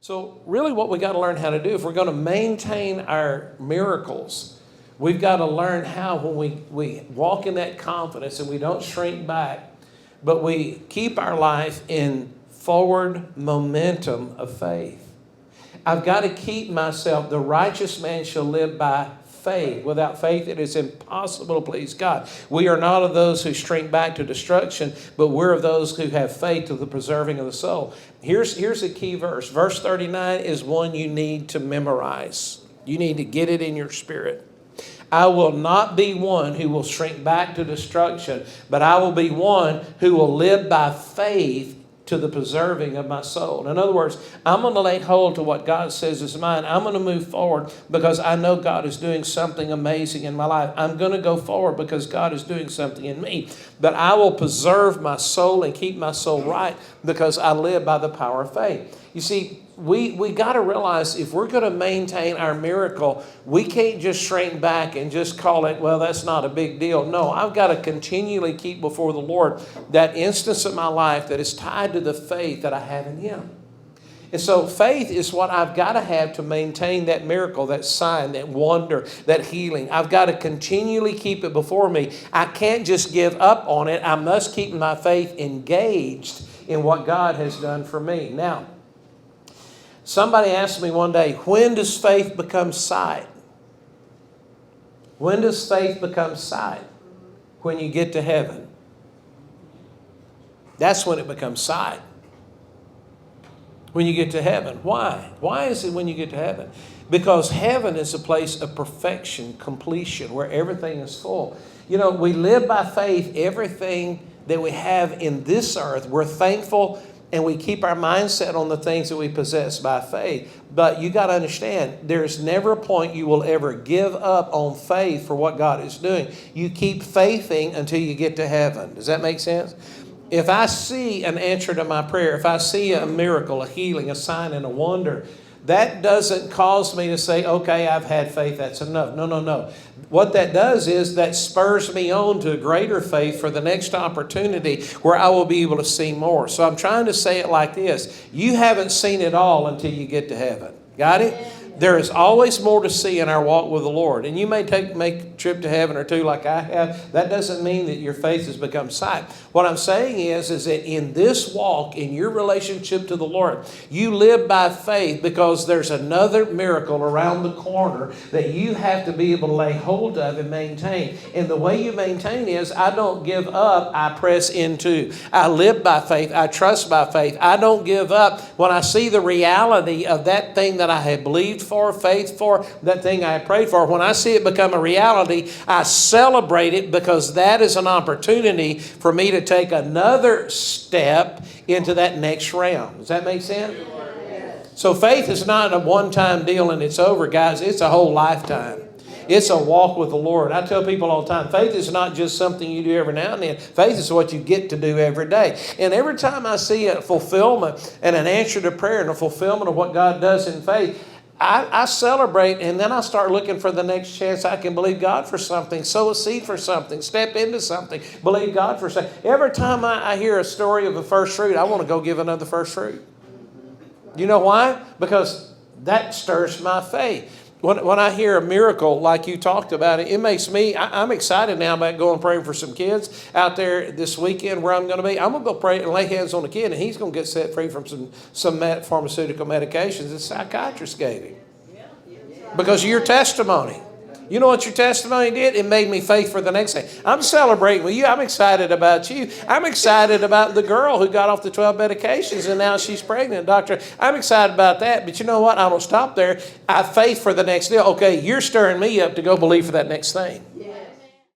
So really what we got to learn how to do, if we're going to maintain our miracles, we've got to learn how, when we walk in that confidence and we don't shrink back, but we keep our life in forward momentum of faith. I've got to keep myself, the righteous man shall live by faith. Without faith, it is impossible to please God. We are not of those who shrink back to destruction, but we're of those who have faith to the preserving of the soul. Here's a key verse. Verse 39 is one you need to memorize. You need to get it in your spirit. I will not be one who will shrink back to destruction, but I will be one who will live by faith to the preserving of my soul. In other words, I'm going to lay hold to what God says is mine. I'm going to move forward because I know God is doing something amazing in my life. I'm going to go forward because God is doing something in me. But I will preserve my soul and keep my soul right because I live by the power of faith. You see, we got to realize if we're going to maintain our miracle, we can't just shrink back and just call it, well, that's not a big deal. No, I've got to continually keep before the Lord that instance of my life that is tied to the faith that I have in Him. And so faith is what I've got to have to maintain that miracle, that sign, that wonder, that healing. I've got to continually keep it before me. I can't just give up on it. I must keep my faith engaged in what God has done for me. Now, somebody asked me one day, when does faith become sight? When does faith become sight? When you get to heaven. That's when it becomes sight. When you get to heaven. Why? Why is it when you get to heaven? Because heaven is a place of perfection, completion, where everything is full. You know, we live by faith. Everything that we have in this earth, we're thankful, and we keep our mindset on the things that we possess by faith. But you got to understand, there's never a point you will ever give up on faith for what God is doing. You keep faithing until you get to heaven. Does that make sense? If I see an answer to my prayer, if I see a miracle, a healing, a sign, and a wonder, that doesn't cause me to say, okay, I've had faith, that's enough. No. What that does is that spurs me on to a greater faith for the next opportunity where I will be able to see more. So I'm trying to say it like this. You haven't seen it all until you get to heaven. Got it? There is always more to see in our walk with the Lord. And you may make a trip to heaven or two like I have. That doesn't mean that your faith has become sight. What I'm saying is that in this walk, in your relationship to the Lord, you live by faith because there's another miracle around the corner that you have to be able to lay hold of and maintain. And the way you maintain is, I don't give up, I press into. I live by faith, I trust by faith. I don't give up when I see the reality of that thing that I have believed for, faith for, that thing I prayed for. When I see it become a reality, I celebrate it because that is an opportunity for me to take another step into that next realm. Does that make sense? So faith is not a one-time deal and it's over, guys. It's a whole lifetime. It's a walk with the Lord. I tell people all the time, faith is not just something you do every now and then. Faith is what you get to do every day. And every time I see a fulfillment and an answer to prayer and a fulfillment of what God does in faith, I celebrate, and then I start looking for the next chance I can believe God for something, sow a seed for something, step into something, believe God for something. Every time I hear a story of a first fruit, I want to go give another first fruit. You know why? Because that stirs my faith. When I hear a miracle like you talked about, it makes me, I'm excited now about going praying for some kids out there this weekend where I'm going to be. I'm going to go pray and lay hands on a kid, and he's going to get set free from some pharmaceutical medications the psychiatrist gave him. Because of your testimony. You know what your testimony did? It made me faith for the next thing. I'm celebrating with you. I'm excited about you. I'm excited about the girl who got off the 12 medications and now she's pregnant, doctor. I'm excited about that. But you know what? I don't stop there. I have faith for the next deal. Okay, you're stirring me up to go believe for that next thing.